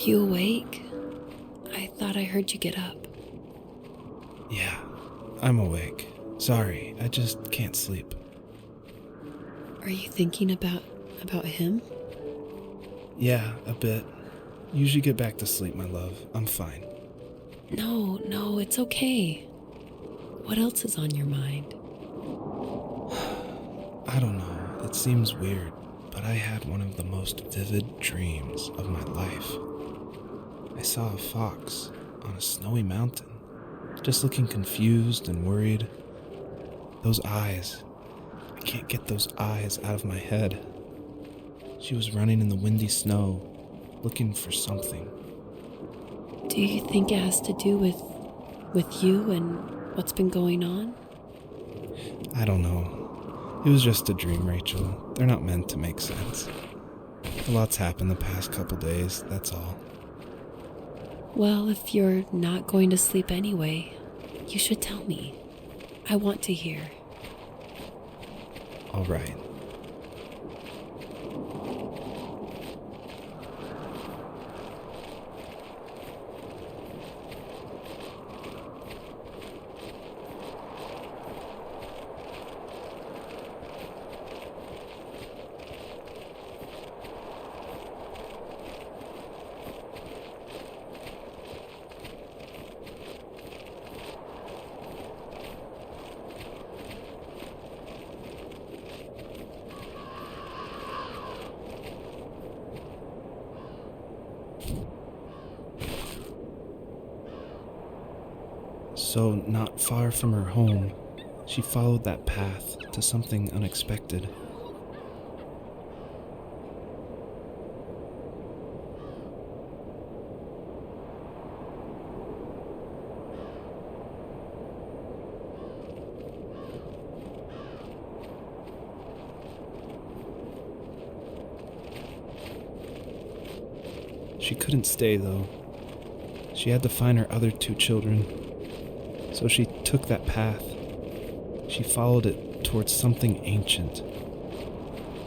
you awake? I thought I heard you get up. Yeah, I'm awake. Sorry, I just can't sleep. Are you thinking about him? Yeah, a bit. Usually get back to sleep, my love. I'm fine. No, it's okay. What else is on your mind? I don't know. It seems weird, but I had one of the most vivid dreams of my life. I saw a fox on a snowy mountain, just looking confused and worried. Those eyes. I can't get those eyes out of my head. She was running in the windy snow, looking for something. Do you think it has to do with you and what's been going on? I don't know. It was just a dream, Rachel. They're not meant to make sense. A lot's happened the past couple days, that's all. Well, if you're not going to sleep anyway, you should tell me. I want to hear. All right. So, not far from her home, she followed that path to something unexpected. She couldn't stay, though. She had to find her other 2 children. So she took that path. She followed it towards something ancient.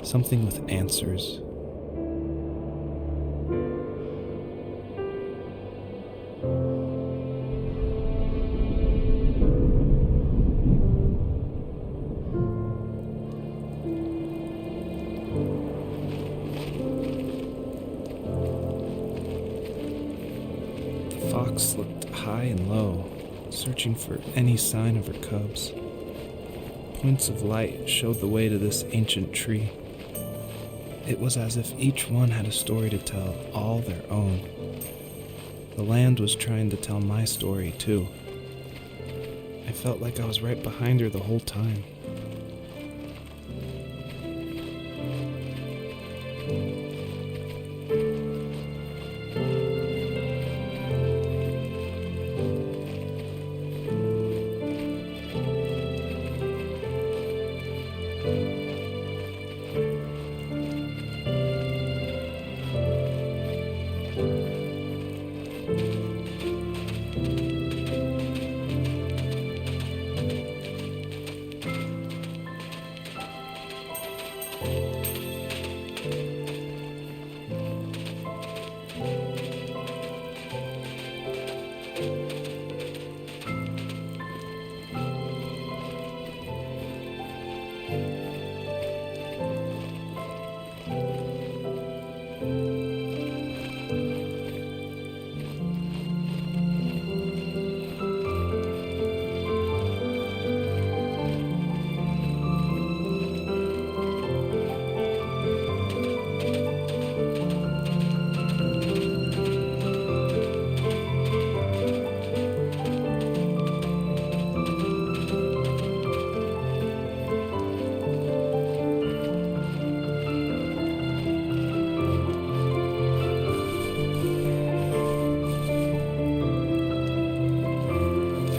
Something with answers. The fox looked high and low, searching for any sign of her cubs. Points of light showed the way to this ancient tree. It was as if each one had a story to tell, all their own. The land was trying to tell my story, too. I felt like I was right behind her the whole time.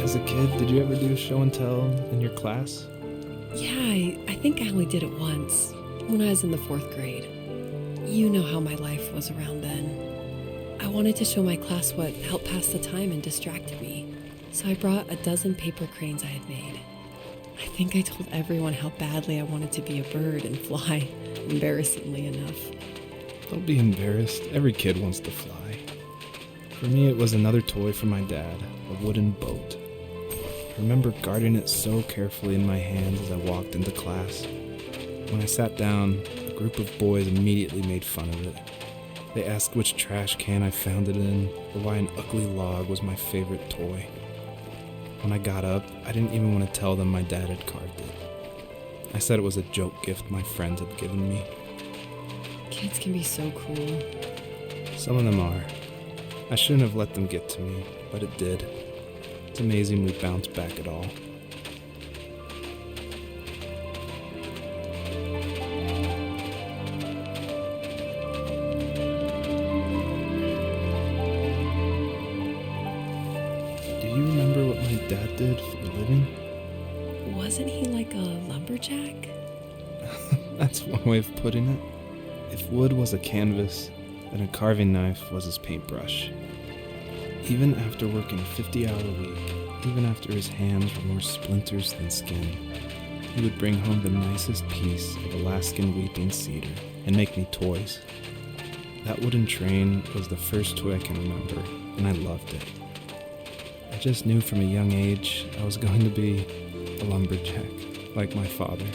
As a kid, did you ever do show and tell in your class? Yeah, I think I only did it once, when I was in the 4th grade. You know how my life was around then. I wanted to show my class what helped pass the time and distracted me, so I brought a dozen paper cranes I had made. I think I told everyone how badly I wanted to be a bird and fly, embarrassingly enough. Don't be embarrassed. Every kid wants to fly. For me, it was another toy from my dad, a wooden boat. I remember guarding it so carefully in my hands as I walked into class. When I sat down, a group of boys immediately made fun of it. They asked which trash can I found it in, or why an ugly log was my favorite toy. When I got up, I didn't even want to tell them my dad had carved it. I said it was a joke gift my friend had given me. Kids can be so cruel. Some of them are. I shouldn't have let them get to me, but it did. It's amazing we bounced back at all. Do you remember what my dad did for a living? Wasn't he like a lumberjack? That's one way of putting it. If wood was a canvas, then a carving knife was his paintbrush. Even after working a 50-hour week, even after his hands were more splinters than skin, he would bring home the nicest piece of Alaskan weeping cedar and make me toys. That wooden train was the first toy I can remember, and I loved it. I just knew from a young age I was going to be a lumberjack, like my father.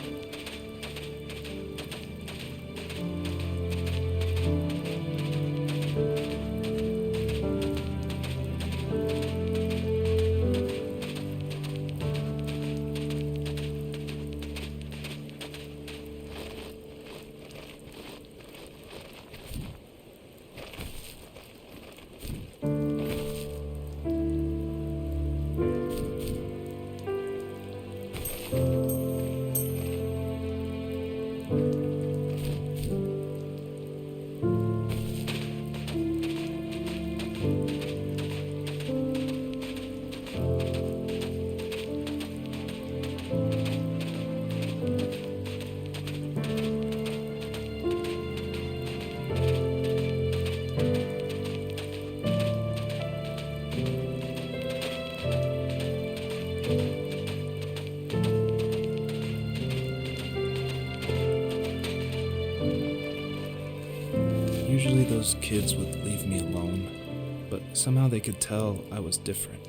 Usually those kids would leave me alone, but somehow they could tell I was different.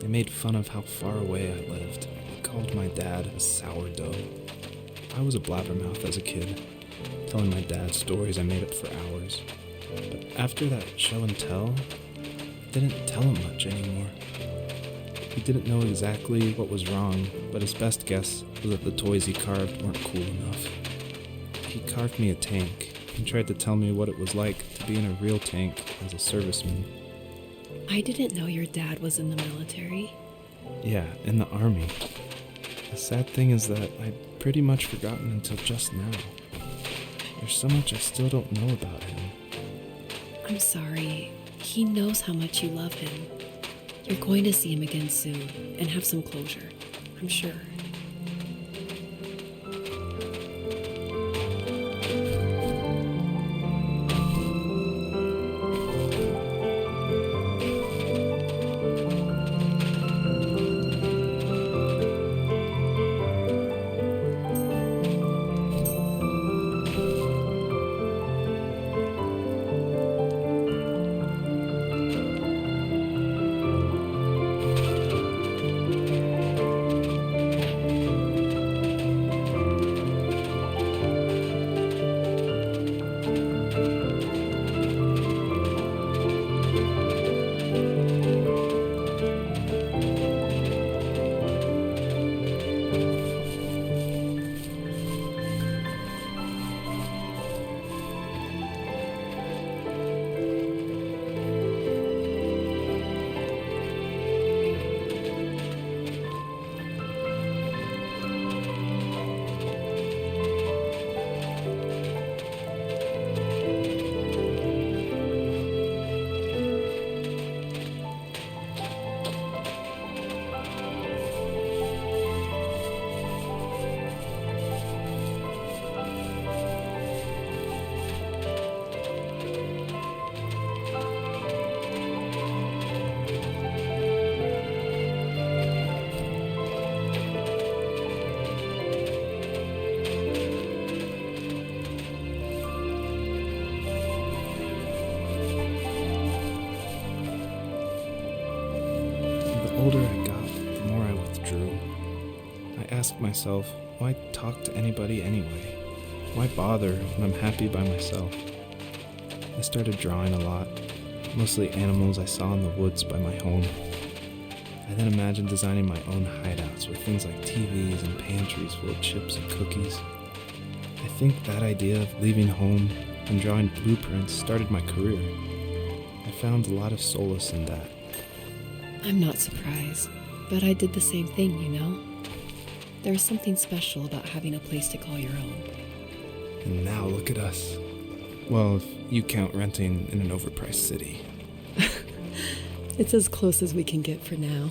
They made fun of how far away I lived. They called my dad a sourdough. I was a blabbermouth as a kid, telling my dad stories I made up for hours. But after that show and tell, I didn't tell him much anymore. He didn't know exactly what was wrong, but his best guess was that the toys he carved weren't cool enough. He carved me a tank and tried to tell me what it was like to be in a real tank as a serviceman. I didn't know your dad was in the military. Yeah, in the army. The sad thing is that I'd pretty much forgotten until just now. There's so much I still don't know about him. I'm sorry. He knows how much you love him. You're going to see him again soon and have some closure, I'm sure. older I got, the more I withdrew. I asked myself, why talk to anybody anyway? Why bother when I'm happy by myself? I started drawing a lot, mostly animals I saw in the woods by my home. I then imagined designing my own hideouts with things like TVs and pantries full of chips and cookies. I think that idea of leaving home and drawing blueprints started my career. I found a lot of solace in that. I'm not surprised, but I did the same thing, you know? There's something special about having a place to call your own. And now look at us. Well, if you count renting in an overpriced city. It's as close as we can get for now.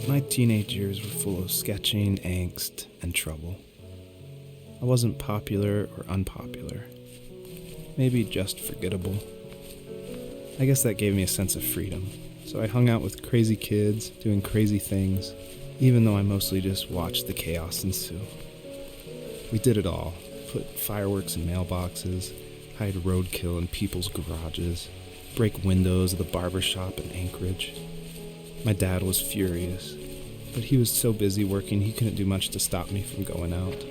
My teenage years were full of sketching, angst, and trouble. I wasn't popular or unpopular. Maybe just forgettable. I guess that gave me a sense of freedom, so I hung out with crazy kids, doing crazy things, even though I mostly just watched the chaos ensue. We did it all. Put fireworks in mailboxes, hide roadkill in people's garages, break windows of the barber shop in Anchorage. My dad was furious, but he was so busy working he couldn't do much to stop me from going out.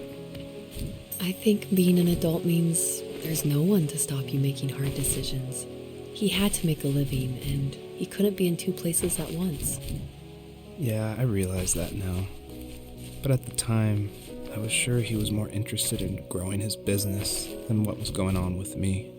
I think being an adult means there's no one to stop you making hard decisions. He had to make a living, and he couldn't be in two places at once. Yeah, I realize that now. But at the time, I was sure he was more interested in growing his business than what was going on with me.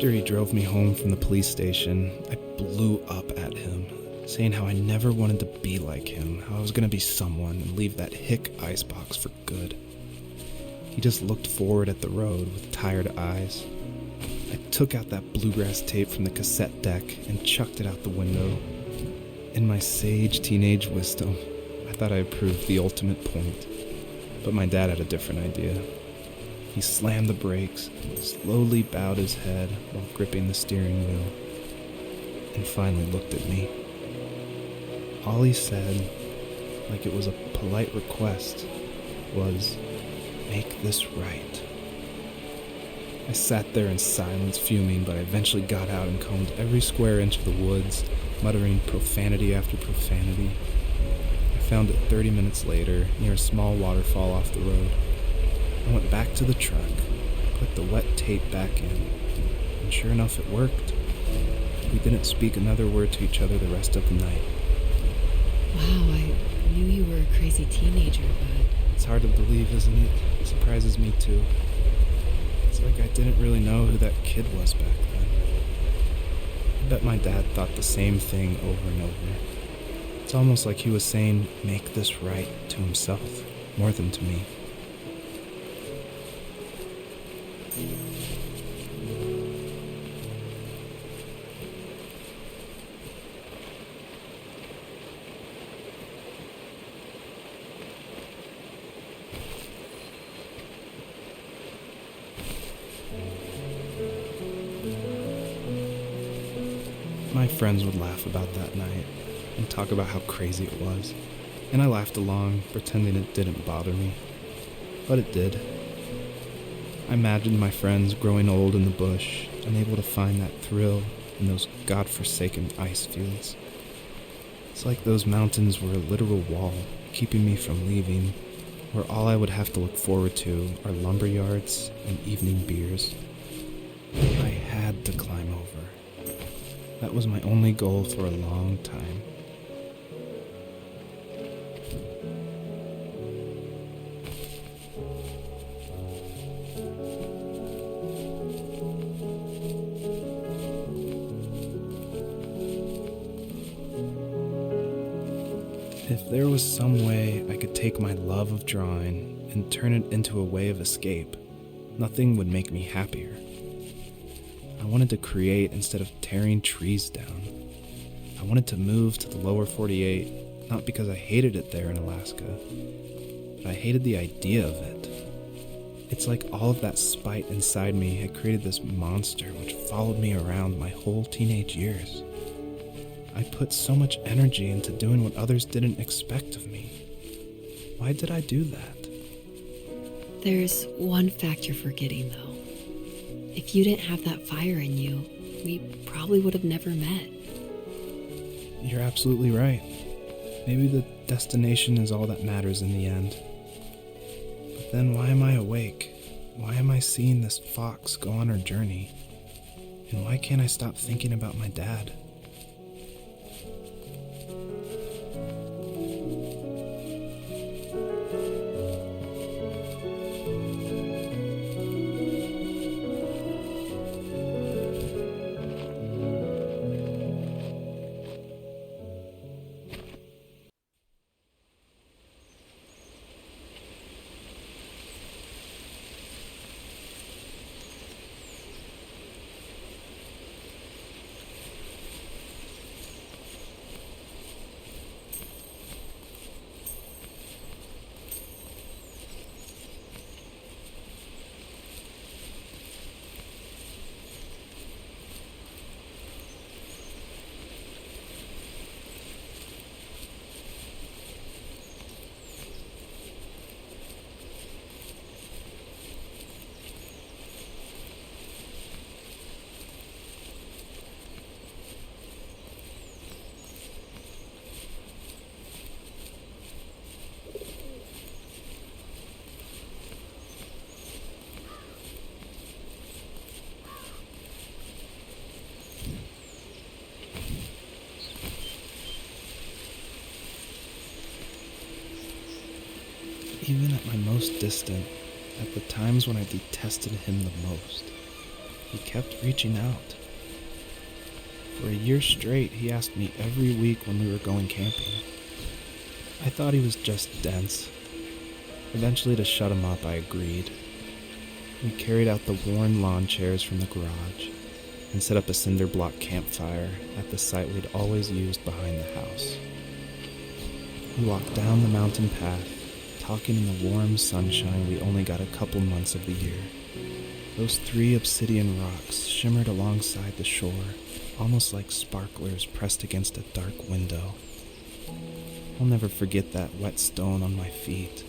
After he drove me home from the police station, I blew up at him, saying how I never wanted to be like him, how I was going to be someone and leave that hick icebox for good. He just looked forward at the road with tired eyes. I took out that bluegrass tape from the cassette deck and chucked it out the window. In my sage teenage wisdom, I thought I proved the ultimate point, but my dad had a different idea. He slammed the brakes, slowly bowed his head while gripping the steering wheel, and finally looked at me. All he said, like it was a polite request, was, "Make this right." I sat there in silence, fuming, but I eventually got out and combed every square inch of the woods, muttering profanity after profanity. I found it 30 minutes later, near a small waterfall off the road. I went back to the truck, put the wet tape back in, and sure enough, it worked. We didn't speak another word to each other the rest of the night. Wow, I knew you were a crazy teenager, but... It's hard to believe, isn't it? It surprises me too. It's like I didn't really know who that kid was back then. I bet my dad thought the same thing over and over. It's almost like he was saying, "Make this right," to himself, more than to me. My friends would laugh about that night and talk about how crazy it was, and I laughed along, pretending it didn't bother me. But it did. I imagined my friends growing old in the bush, unable to find that thrill in those godforsaken ice fields. It's like those mountains were a literal wall, keeping me from leaving, where all I would have to look forward to are lumber yards and evening beers. I had to climb over. That was my only goal for a long time. If there was some way I could take my love of drawing and turn it into a way of escape, nothing would make me happier. I wanted to create instead of tearing trees down. I wanted to move to the lower 48, not because I hated it there in Alaska, but I hated the idea of it. It's like all of that spite inside me had created this monster which followed me around my whole teenage years. I put so much energy into doing what others didn't expect of me. Why did I do that? There's one fact you're forgetting, though. If you didn't have that fire in you, we probably would have never met. You're absolutely right. Maybe the destination is all that matters in the end. But then why am I awake? Why am I seeing this fox go on her journey? And why can't I stop thinking about my dad? Even at my most distant, at the times when I detested him the most, he kept reaching out. For a year straight, he asked me every week when we were going camping. I thought he was just dense. Eventually, to shut him up, I agreed. We carried out the worn lawn chairs from the garage and set up a cinder block campfire at the site we'd always used behind the house. We walked down the mountain path, talking in the warm sunshine we only got a couple months of the year. Those 3 obsidian rocks shimmered alongside the shore, almost like sparklers pressed against a dark window. I'll never forget that wet stone on my feet,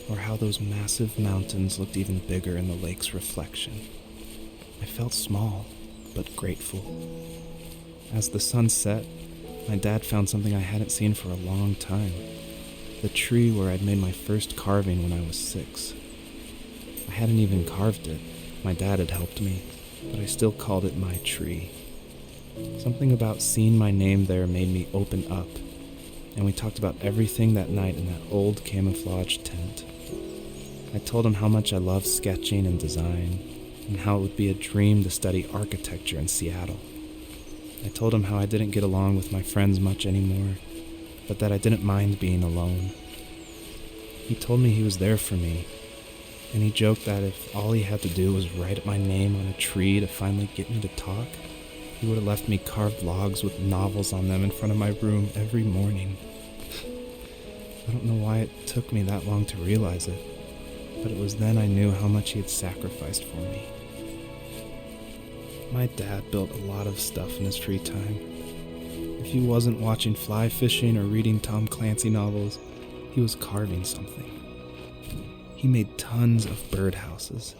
or how those massive mountains looked even bigger in the lake's reflection. I felt small, but grateful. As the sun set, my dad found something I hadn't seen for a long time. The tree where I'd made my first carving when I was 6. I hadn't even carved it. My dad had helped me, but I still called it my tree. Something about seeing my name there made me open up, and we talked about everything that night in that old camouflage tent. I told him how much I loved sketching and design, and how it would be a dream to study architecture in Seattle. I told him how I didn't get along with my friends much anymore, but that I didn't mind being alone. He told me he was there for me, and he joked that if all he had to do was write my name on a tree to finally get me to talk, he would have left me carved logs with novels on them in front of my room every morning. I don't know why it took me that long to realize it, but it was then I knew how much he had sacrificed for me. My dad built a lot of stuff in his free time. If he wasn't watching fly fishing or reading Tom Clancy novels, he was carving something. He made tons of birdhouses.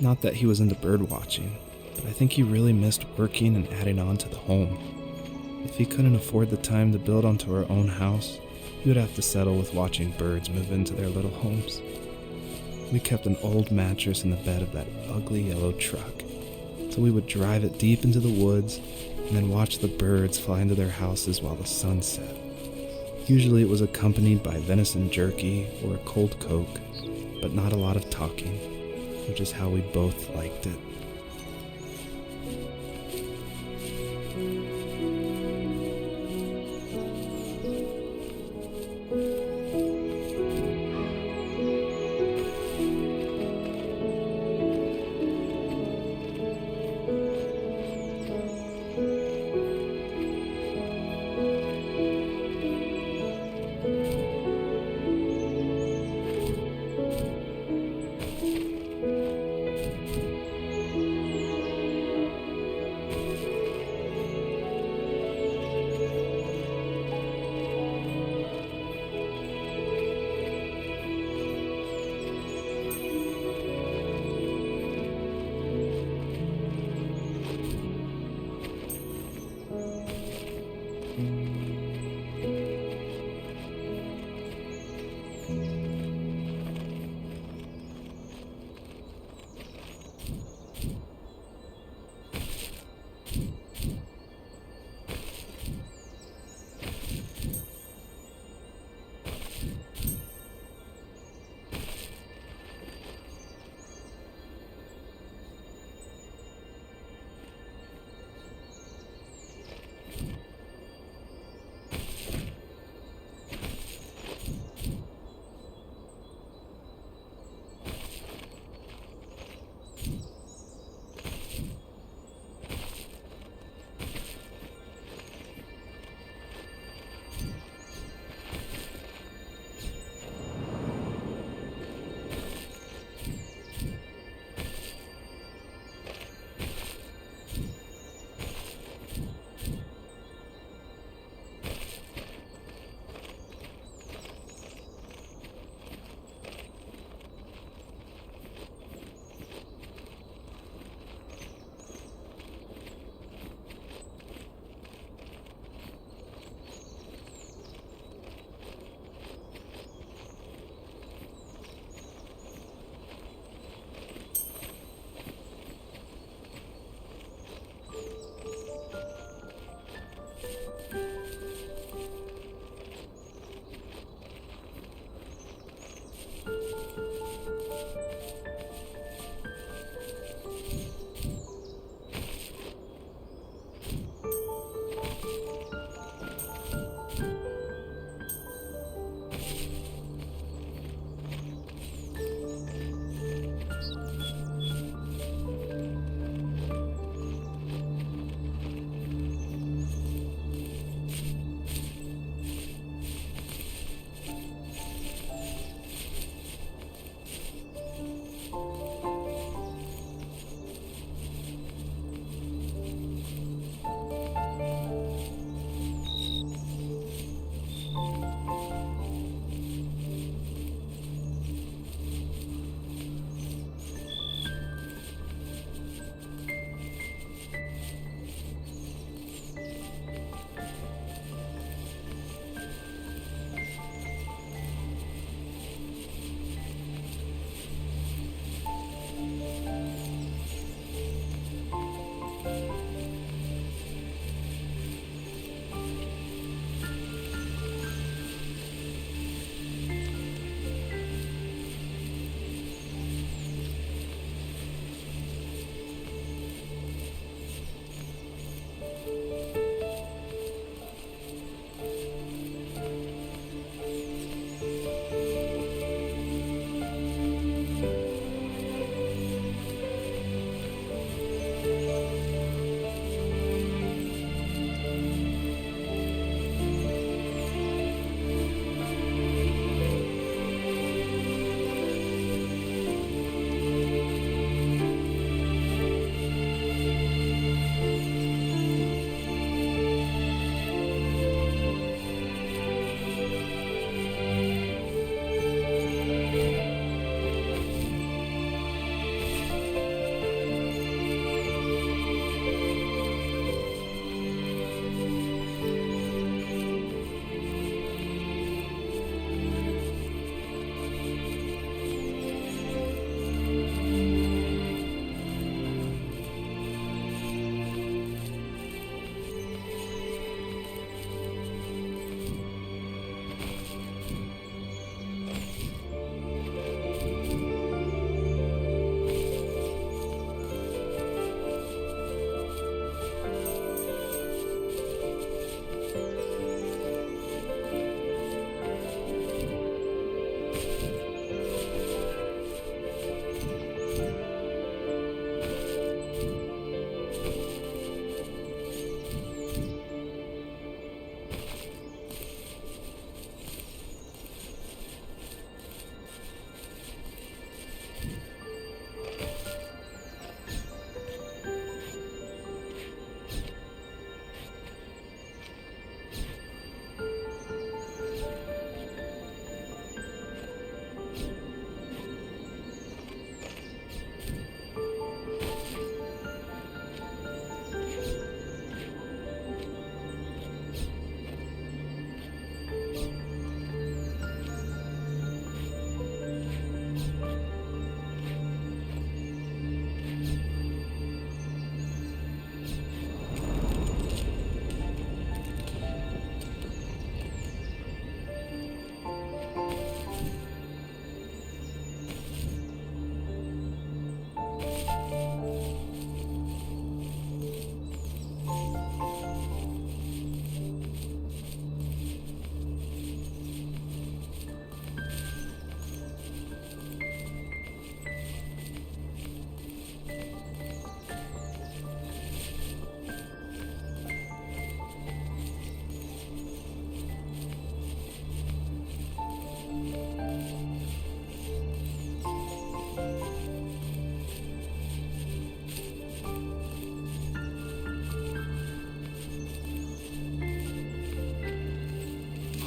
Not that he was into bird watching, but I think he really missed working and adding on to the home. If he couldn't afford the time to build onto our own house, he would have to settle with watching birds move into their little homes. We kept an old mattress in the bed of that ugly yellow truck, so we would drive it deep into the woods and then watch the birds fly into their houses while the sun set. Usually it was accompanied by venison jerky or a cold Coke, but not a lot of talking, which is how we both liked it.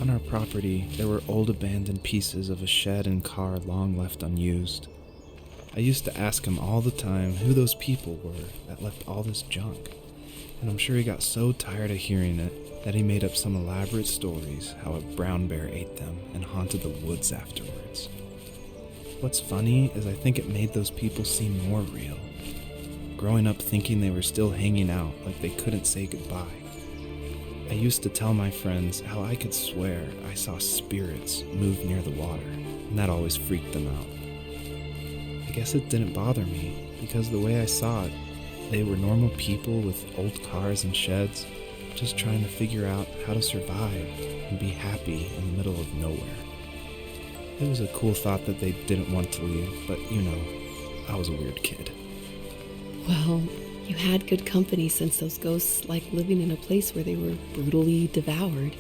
On our property, there were old abandoned pieces of a shed and car long left unused. I used to ask him all the time who those people were that left all this junk, and I'm sure he got so tired of hearing it that he made up some elaborate stories how a brown bear ate them and haunted the woods afterwards. What's funny is I think it made those people seem more real, growing up thinking they were still hanging out like they couldn't say goodbye. I used to tell my friends how I could swear I saw spirits move near the water, and that always freaked them out. I guess it didn't bother me, because the way I saw it, they were normal people with old cars and sheds, just trying to figure out how to survive and be happy in the middle of nowhere. It was a cool thought that they didn't want to leave, but I was a weird kid. Well, you had good company since those ghosts liked living in a place where they were brutally devoured.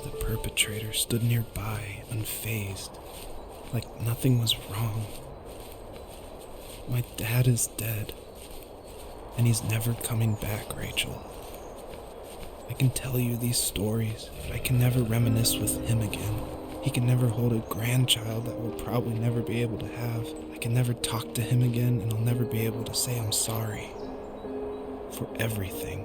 The perpetrator stood nearby, unfazed, like nothing was wrong. My dad is dead, and he's never coming back, Rachel. I can tell you these stories, but I can never reminisce with him again. He can never hold a grandchild that we'll probably never be able to have. I can never talk to him again, and I'll never be able to say I'm sorry for everything.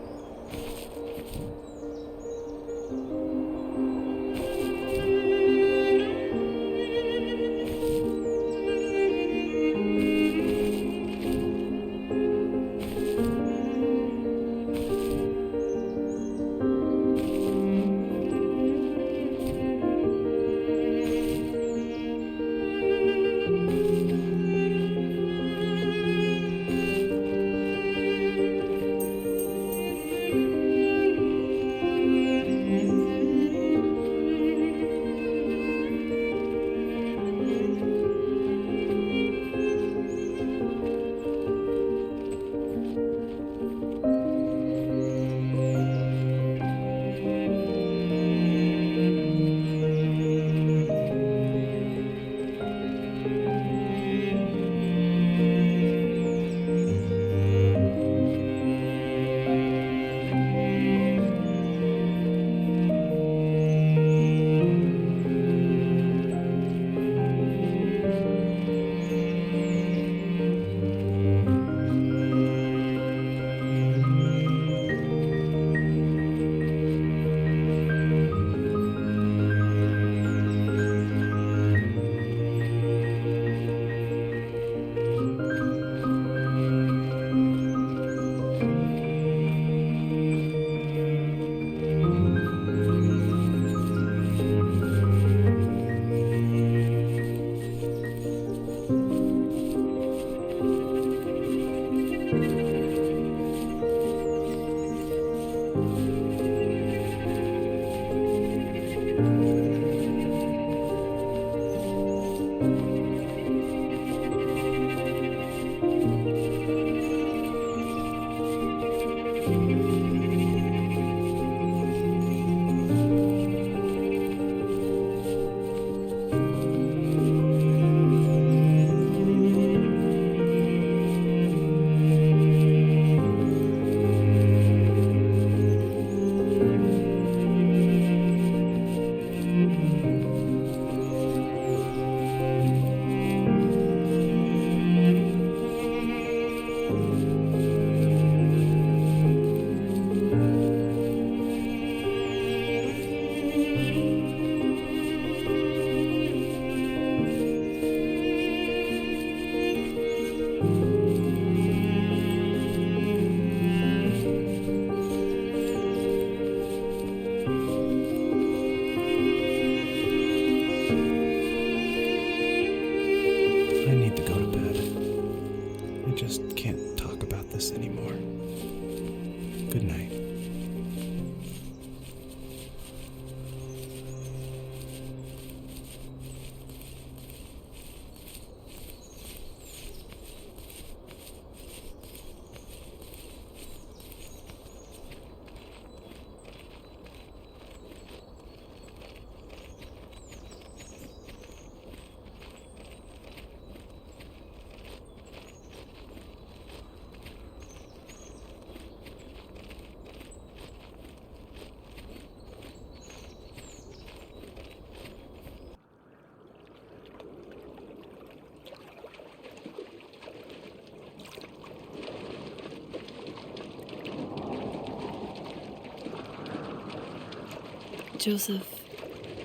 Joseph,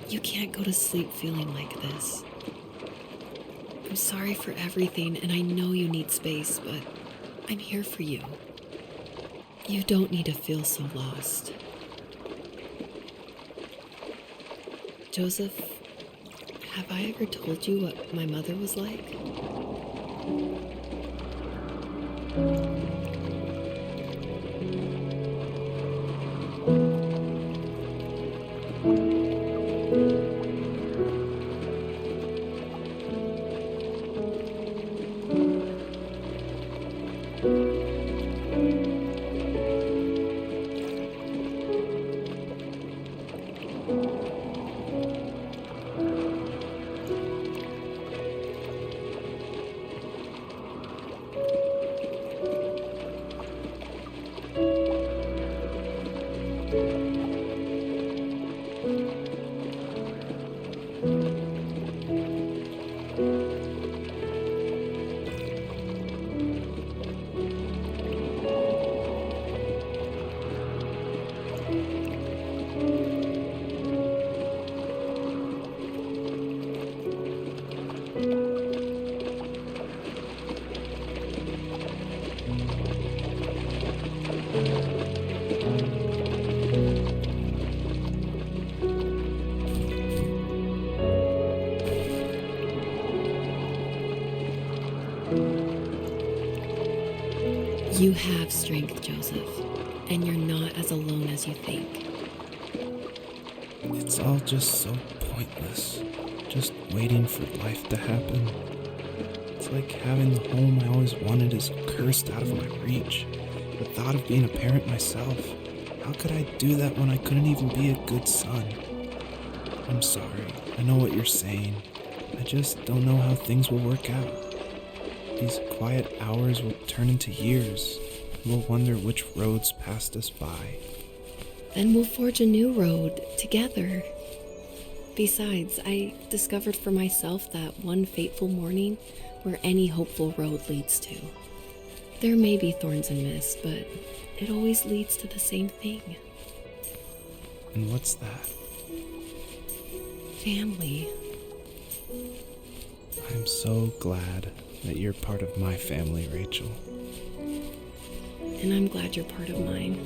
you can't go to sleep feeling like this. I'm sorry for everything, and I know you need space, but I'm here for you. You don't need to feel so lost. Joseph, have I ever told you what my mother was like? You have strength, Joseph, and you're not as alone as you think. It's all just so pointless. Just waiting for life to happen. It's like having the home I always wanted is cursed out of my reach. The thought of being a parent myself. How could I do that when I couldn't even be a good son? I'm sorry. I know what you're saying. I just don't know how things will work out. These quiet hours will turn into years. We'll wonder which roads passed us by. Then we'll forge a new road together. Besides, I discovered for myself that one fateful morning where any hopeful road leads to. There may be thorns and mist, but it always leads to the same thing. And what's that? Family. I'm so glad that you're part of my family, Rachel. And I'm glad you're part of mine.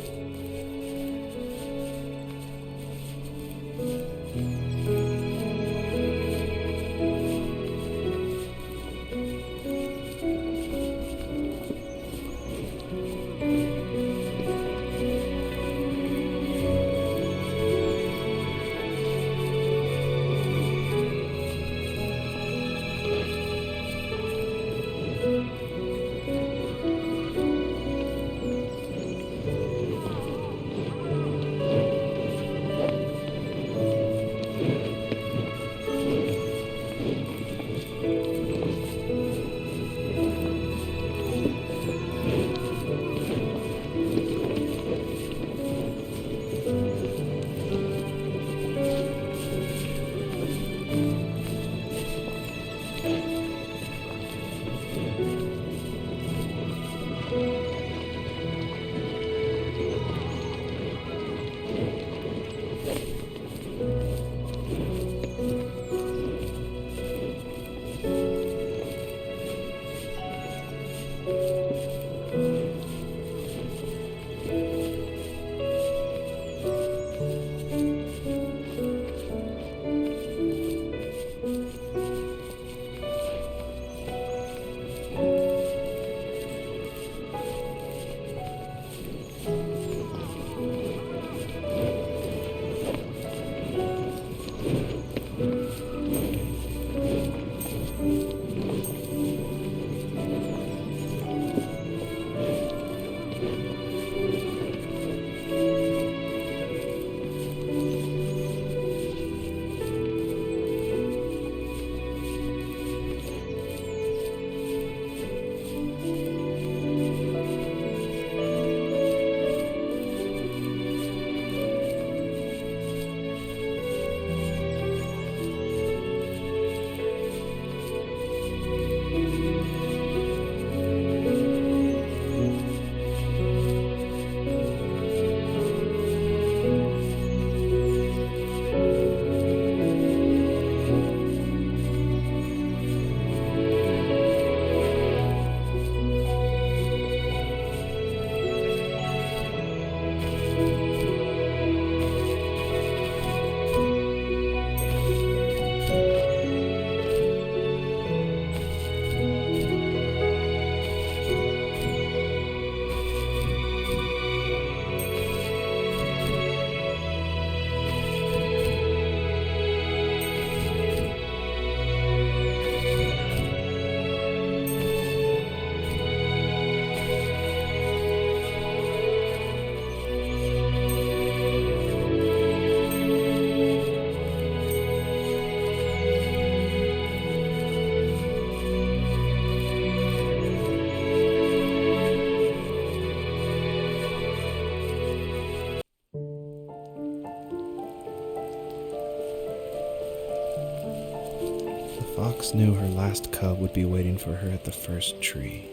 fox knew her last cub would be waiting for her at the first tree.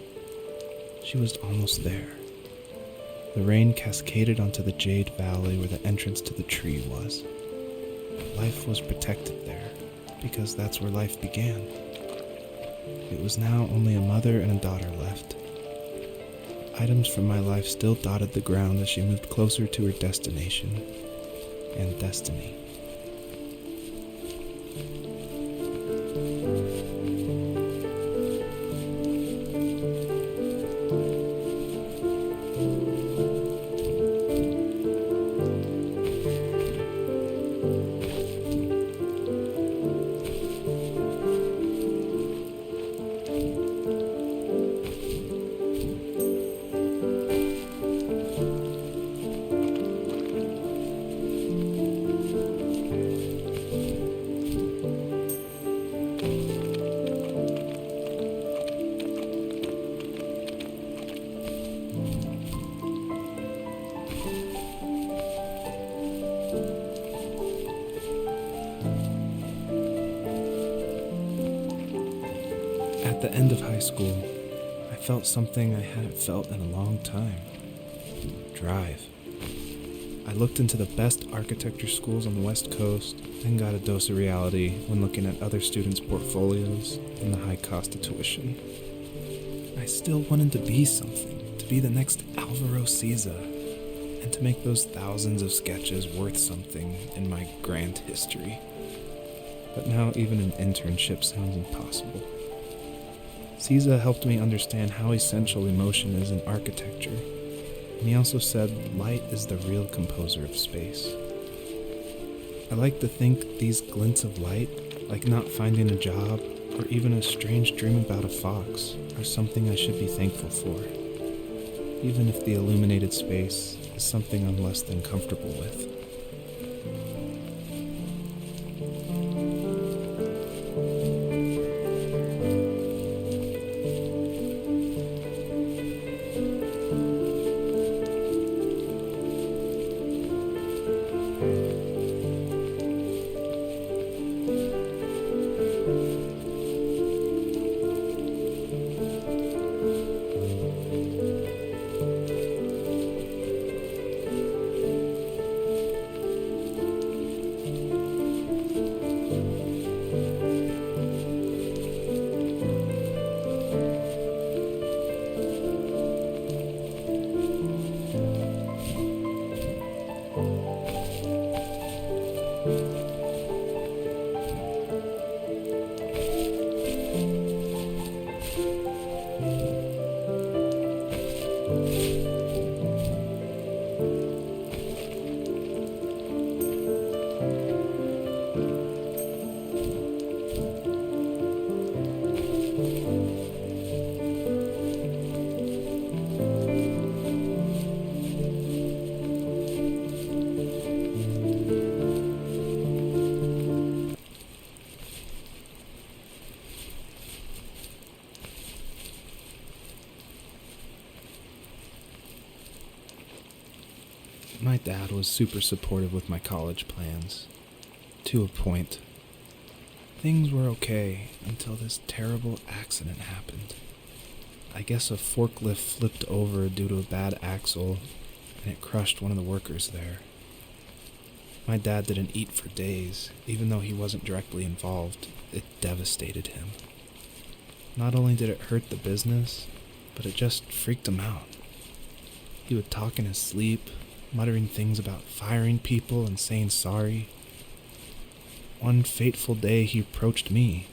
She was almost there. The rain cascaded onto the jade valley where the entrance to the tree was. Life was protected there, because that's where life began. It was now only a mother and a daughter left. Items from my life still dotted the ground as she moved closer to her destination and destiny. At the end of high school, I felt something I hadn't felt in a long time. Drive. I looked into the best architecture schools on the West Coast, then got a dose of reality when looking at other students' portfolios and the high cost of tuition. I still wanted to be something, to be the next Alvaro Siza, and to make those thousands of sketches worth something in my grand history. But now even an internship sounds impossible. Siza helped me understand how essential emotion is in architecture, and he also said light is the real composer of space. I like to think these glints of light, like not finding a job or even a strange dream about a fox, are something I should be thankful for, even if the illuminated space is something I'm less than comfortable with. My dad was super supportive with my college plans, to a point. Things were okay until this terrible accident happened. I guess a forklift flipped over due to a bad axle, and it crushed one of the workers there. My dad didn't eat for days, even though he wasn't directly involved. It devastated him. Not only did it hurt the business, but it just freaked him out. He would talk in his sleep, muttering things about firing people and saying sorry. One fateful day he approached me,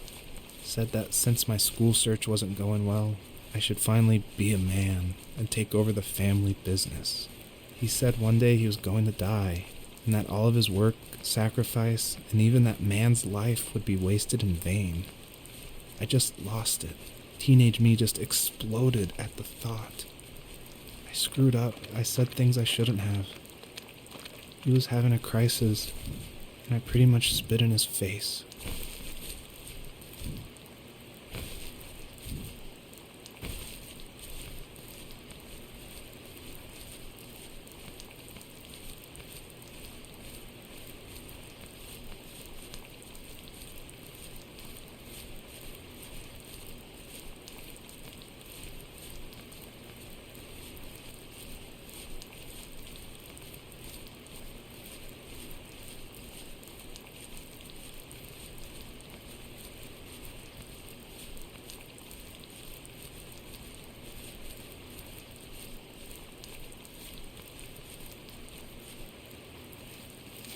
said that since my school search wasn't going well, I should finally be a man and take over the family business. He said one day he was going to die, and that all of his work, sacrifice, and even that man's life would be wasted in vain. I just lost it. Teenage me just exploded at the thought. I screwed up. I said things I shouldn't have. He was having a crisis, and I pretty much spit in his face.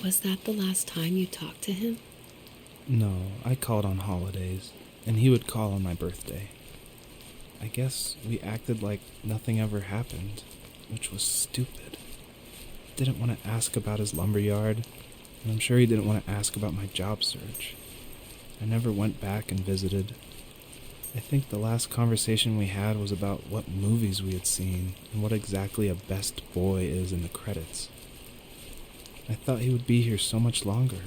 Was that the last time you talked to him? No, I called on holidays, and he would call on my birthday. I guess we acted like nothing ever happened, which was stupid. Didn't want to ask about his lumberyard, and I'm sure he didn't want to ask about my job search. I never went back and visited. I think the last conversation we had was about what movies we had seen and what exactly a best boy is in the credits. I thought he would be here so much longer.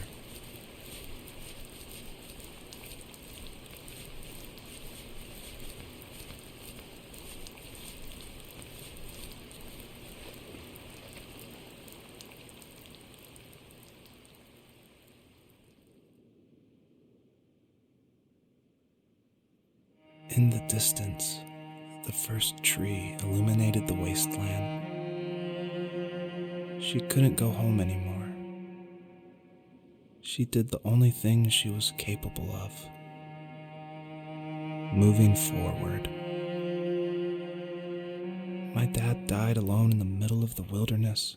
In the distance, the first tree illuminated the wasteland. She couldn't go home anymore. She did the only thing she was capable of. Moving forward. My dad died alone in the middle of the wilderness.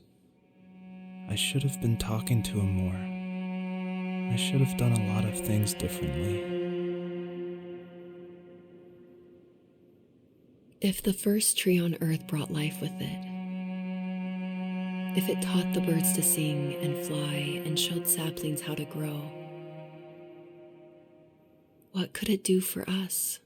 I should have been talking to him more. I should have done a lot of things differently. If the first tree on earth brought life with it, if it taught the birds to sing and fly and showed saplings how to grow, what could it do for us?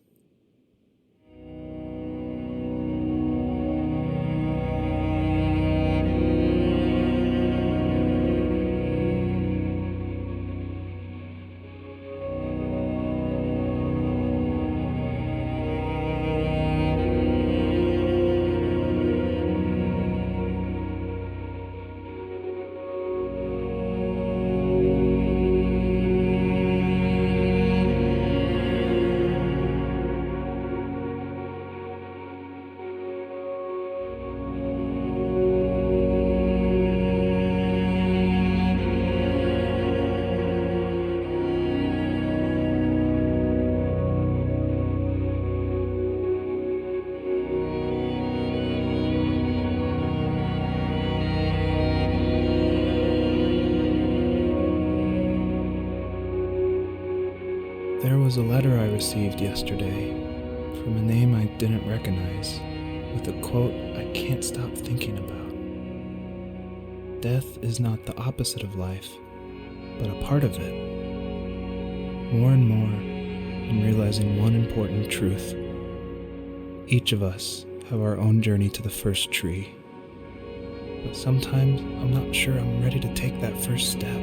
There was a letter I received yesterday from a name I didn't recognize, with a quote I can't stop thinking about. Death is not the opposite of life, but a part of it. More and more, I'm realizing one important truth. Each of us have our own journey to the first tree, but sometimes I'm not sure I'm ready to take that first step.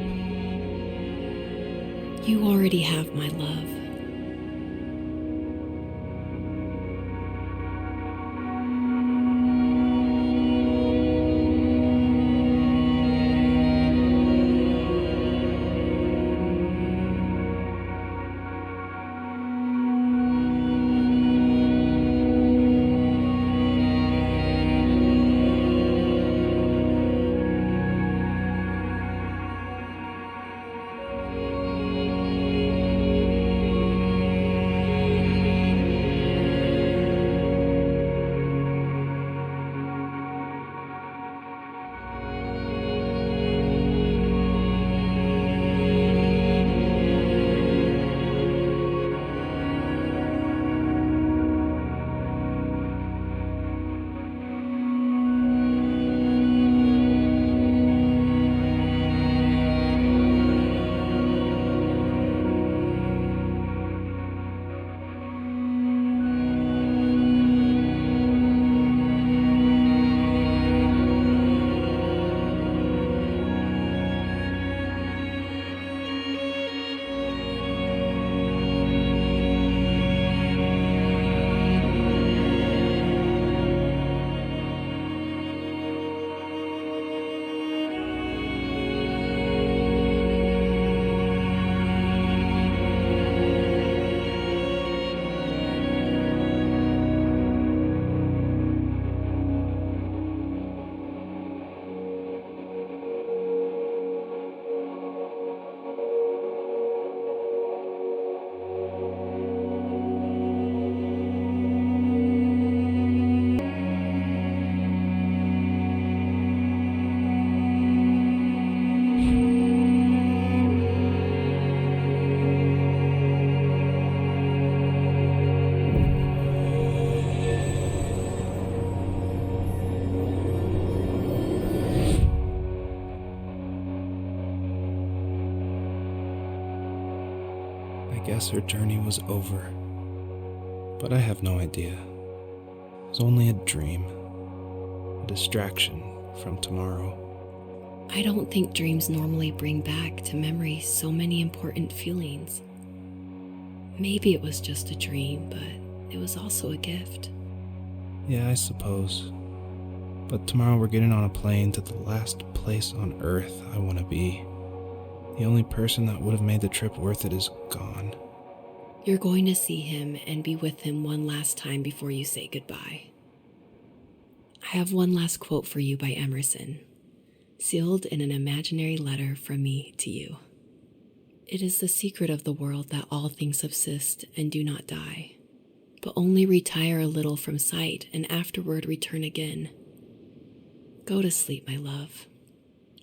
You already have my love. guess her journey was over. But I have no idea. It was only a dream, a distraction from tomorrow. I don't think dreams normally bring back to memory so many important feelings. Maybe it was just a dream, but it was also a gift. Yeah, I suppose. But tomorrow we're getting on a plane to the last place on Earth I want to be. The only person that would have made the trip worth it is gone. You're going to see him and be with him one last time before you say goodbye. I have one last quote for you by Emerson, sealed in an imaginary letter from me to you. It is the secret of the world that all things subsist and do not die, but only retire a little from sight and afterward return again. Go to sleep, my love.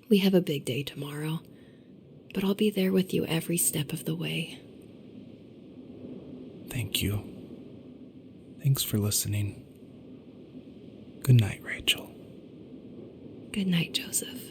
We have a big day tomorrow, but I'll be there with you every step of the way. Thank you. Thanks for listening. Good night, Rachel. Good night, Joseph.